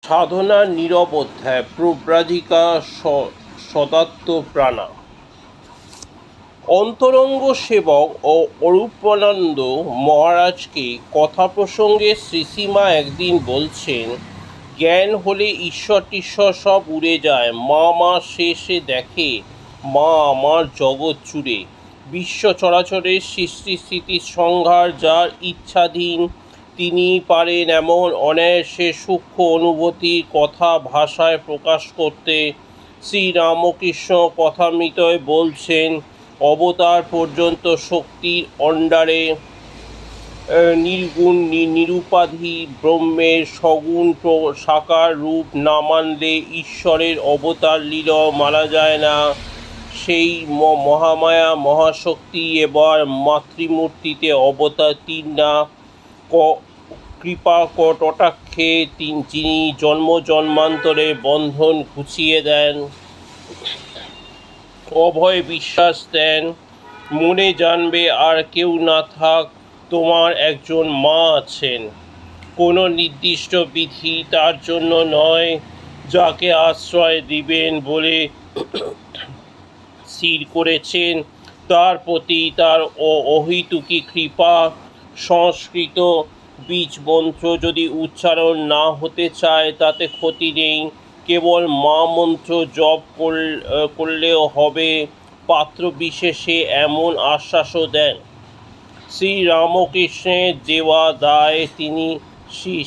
সাধনার নীরব অধ্যায় প্রব্রাজিকা সদাত্মপ্রাণা। অন্তরঙ্গ সেবক ও অরূপানন্দ মহারাজকে কথা প্রসঙ্গে শ্রীসীমা একদিন বলছেন, জ্ঞান হলে ঈশ্বর টিশ্বর সব উড়ে যায়। মা শেষে দেখে মা আমার জগৎ জুড়ে বিশ্ব চরাচরের সৃষ্টি স্থিতির সংহার যার ইচ্ছাধীন। তিনি পারেন এমন অনায়াসে সূক্ষ্ম অনুভূতির কথা ভাষায় প্রকাশ করতে। শ্রীরামকৃষ্ণ কথামৃতয় বলছেন, অবতার পর্যন্ত শক্তির অণ্ডারে নির্গুণ নিরুপাধি ব্রহ্মের সগুণ সাকার রূপ না মানলে ঈশ্বরের অবতার লীলাও মানা যায় না। সেই মহামায়া মহাশক্তি এবার মাতৃমূর্তিতে অবতীর্ণ না কৃপা কটাক্ষে যিনি জন্ম জন্মান্তরে বন্ধন ঘুচিয়ে দেন, অভয় বিশ্বাস দেন। মনে জানবে আর কেউ না থাক, তোমার একজন মা আছেন। কোনো নির্দিষ্ট বিধি তার জন্য নয়, যাকে আশ্রয় দিবেন বলে স্থির করেছেন তার প্রতি তার অহৈতুকী কৃপা। সংস্কৃত বীজ মন্ত্র যদি উচ্চারণ না হতে চায় তাতে ক্ষতি নেই, কেবল মা মন্ত্র জপ করলেও হবে। পাত্র বিশেষে এমন আশ্বাসও দেন। শ্রীরামকৃষ্ণের দেওয়া দায় তিনি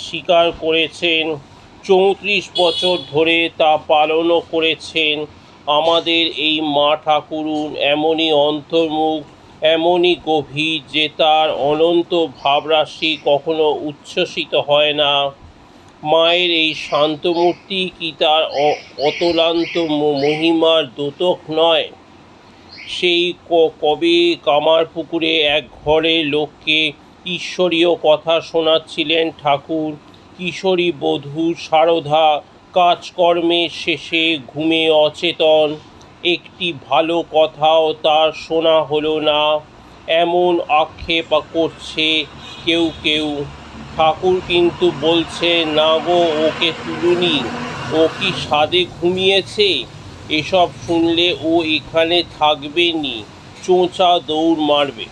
স্বীকার করেছেন, 34 বছর ধরে তা পালনও করেছেন। আমাদের এই মা ঠাকুরুন এমনই অন্তর্মুখ, এমনই গভীর যে তার অনন্ত ভাবরাশি কখনো উচ্ছ্বসিত হয় না। মায়ের এই শান্তমূর্তি কি তার অতলান্ত মহিমার দ্যোতক নয়? সেই কবে কামারপুকুরে এক ঘরের লোককে ঈশ্বরীয় কথা শোনাচ্ছিলেন ঠাকুর। কিশোরী বধূ সারদা কাজকর্মের শেষে ঘুমে অচেতন। একটি ভালো কথাও তার শোনা হলো না, এমন আক্ষেপ করছে কেউ কেউ। ঠাকুর কিন্তু বলছে, না গো, ওকে তুলুনি, ও কি সাধে ঘুমিয়েছে? এসব শুনলে ও এখানে থাকবে নি, চোঁচা দৌড় মারবে।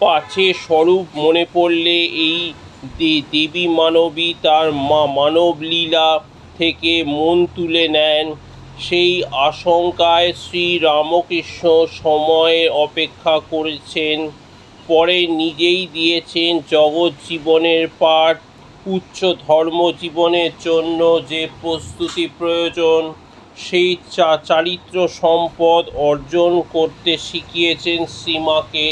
পাছে স্বরূপ মনে পড়লে এই দেবী মানবী তার মানবলীলা থেকে মন তুলে নেন। সেই আশঙ্কায় শ্রীরামকৃষ্ণ সময়ের অপেক্ষা করেছেন, পরে নিজেই দিয়েছেন জগৎ জীবনের পাঠ। উচ্চ ধর্মজীবনের জন্য যে প্রস্তুতি প্রয়োজন, সেই চারিত্র সম্পদ অর্জন করতে শিখিয়েছেন শ্রীমাকে।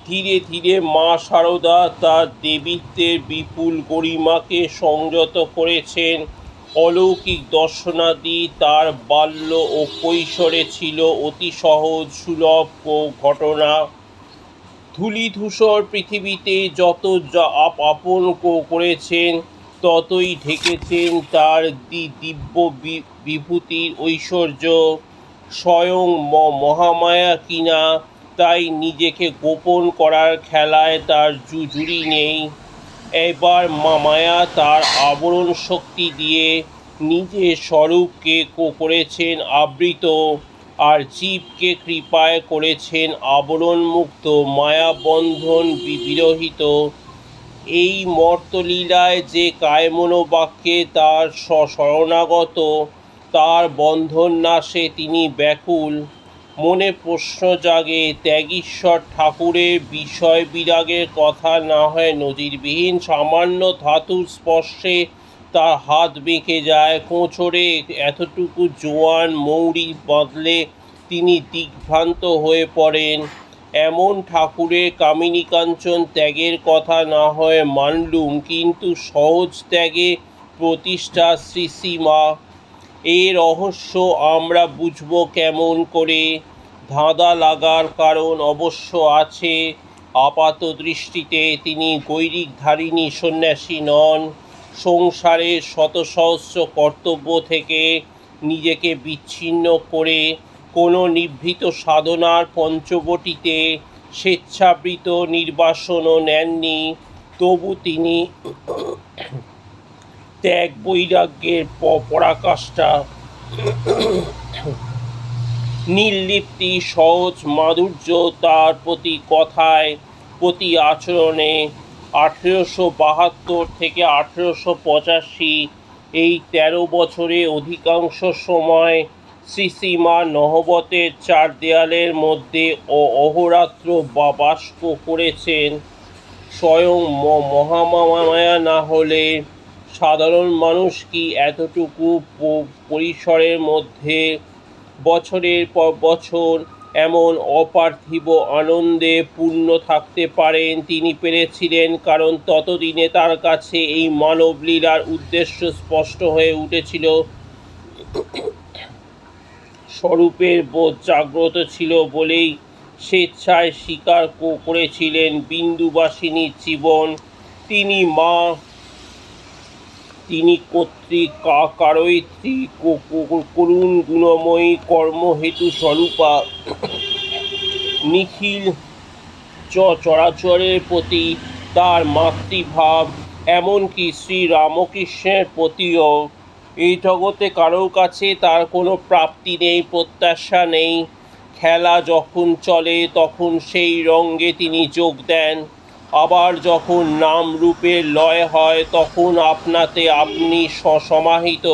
ধীরে ধীরে মা সারদা তার দেবীত্বের বিপুল গরিমাকে সংযত করেছেন। অলৌকিক দর্শনাদি তার বাল্য ও কৈশোরে ছিল অতি সহজ সুলভ ঘটনা। ধূলিধূসর পৃথিবীতে যত আপন করেছেন ততই ঢেকেছেন তার দিব্য বিভূতির ঐশ্বর্য। স্বয়ং মহামায়া কিনা, তাই নিজেকে গোপন করার খেলায় তার জুড়ি নেই। এবার মায়া তার আবরণ শক্তি দিয়ে নিজের স্বরূপকে করেছেন আবৃত, আর জীবকে কৃপায় করেছেন আবরণমুক্ত, মায়াবন্ধন বিরহিত। এই মর্তলীলায় যে কায়মনোবাক্যে তার শরণাগত, তার বন্ধন নাশে তিনি ব্যাকুল। মনে প্রশ্ন জাগে, ত্যাগীশ্বর ঠাকুরের বিষয় বিরাগের কথা না হয় নজিরবিহীন। সামান্য ধাতুর স্পর্শে তার হাত বেঁকে যায়, কোঁচড়ে এতটুকু জোয়ান মৌরি বাঁধলে তিনি দিগ্ভ্রান্ত হয়ে পড়েন। এমন ঠাকুরের কামিনী কাঞ্চন ত্যাগের কথা না হয় মানলুম, কিন্তু সহজ ত্যাগে প্রতিষ্ঠা শ্রীসীমা। এ রহস্য আমরা বুঝব কেমন করে? ধাঁধা লাগার কারণ অবশ্য আছে। আপাত দৃষ্টিতে তিনি গৈরিকধারিণী সন্ন্যাসী নন। সংসারের শতসহস্র কর্তব্য থেকে নিজেকে বিচ্ছিন্ন করে কোনো নিভৃত সাধনার পঞ্চবটিতে স্বেচ্ছাবৃত নির্বাসনও নেননি। তবু তিনি ত্যাগ বৈরাগ্যের পরাকাষ্ঠা, নির্লিপ্তি, সহজ মাধুর্য তার প্রতি কথায়, প্রতি আচরণে। 1872 থেকে 1885 এই 13 বছরে অধিকাংশ সময় শ্রীশ্রীমা নহবতের চার দেয়ালের মধ্যে অহোরাত্র বাস করেছেন। স্বয়ং মহামায়া না হলে সাধারণ মানুষ কি এতটুকু পরিসরের মধ্যে বছরের পর বছর এমন অপার্থিব আনন্দে পূর্ণ থাকতে পারেন? তিনি পেরেছিলেন, কারণ ততদিনে তার কাছে এই মানবলীলার উদ্দেশ্য স্পষ্ট হয়ে উঠেছিল। স্বরূপের বোধ জাগ্রত ছিল বলেই স্বেচ্ছায় স্বীকার করেছিলেন বিন্দুবাসিনীর জীবন। তিনি মা, তিনি কর্ত্রী, কারয়িত্রী, করুণ গুণময়ী, কর্মহেতু স্বরূপা। নিখিল চরাচরের প্রতি তার মাতৃভাব, এমনকি শ্রীরামকৃষ্ণের প্রতিও। এই জগতে কারোর কাছে তার কোনো প্রাপ্তি নেই, প্রত্যাশা নেই। খেলা যখন চলে তখন সেই রঙ্গে তিনি যোগ দেন, আবার যখন নাম রূপের লয় হয় তখন আপনাতে আপনি সমাহিত।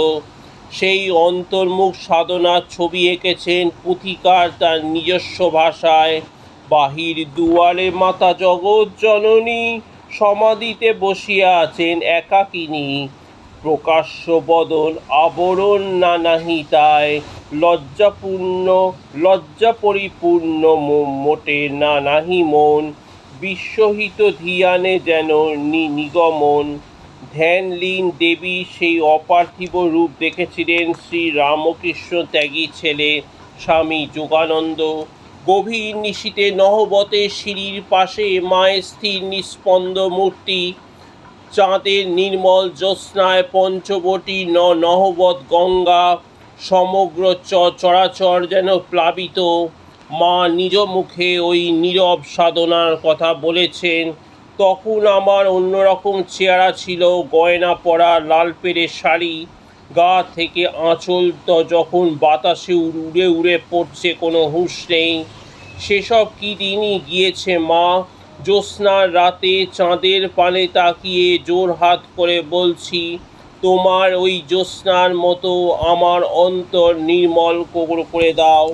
সেই অন্তর্মুখ সাধনার ছবি এঁকেছেন পুথিকার তার নিজস্ব ভাষায়। বাহির দুয়ারে মাতা জগৎ জননী, সমাধিতে বসিয়া আছেন একাকিনী। প্রকাশ্য বদন আবরণ নাহি তাই, লজ্জা পরিপূর্ণ মোটে নাহি মন। বিস্মহিত ধিয়ানে যেন নিগমন। ধ্যানলীন দেবী সেই অপার্থিব রূপ দেখেছিলেন শ্রীরামকৃষ্ণ ত্যাগী ছেলে স্বামী যোগানন্দ। গভীর নিশীথে নহবতের সিঁড়ির পাশে মায়ের স্থির নিস্পন্দ মূর্তি। চাঁদের নির্মল জ্যোৎস্নায় পঞ্চবটী নহবত গঙ্গা, সমগ্র চরাচর যেন প্লাবিত। মা নিজ মুখে ওই নীরব সাধনার কথা বলেছেন। তখন আমার অন্যরকম চেহারা ছিল, গয়না পরা, লাল পেড়ে শাড়ি, গা থেকে আঁচল যখন বাতাসে উড়ে উড়ে পড়ছে, কোনো হুঁশ নেই। সেসব কি দিনই গিয়েছে মা। জ্যোৎস্নার রাতে চাঁদের পানে তাকিয়ে জোড়হাত করে বলছি, তোমার ওই জ্যোৎস্নার মতো আমার অন্তর নির্মল করে দাও।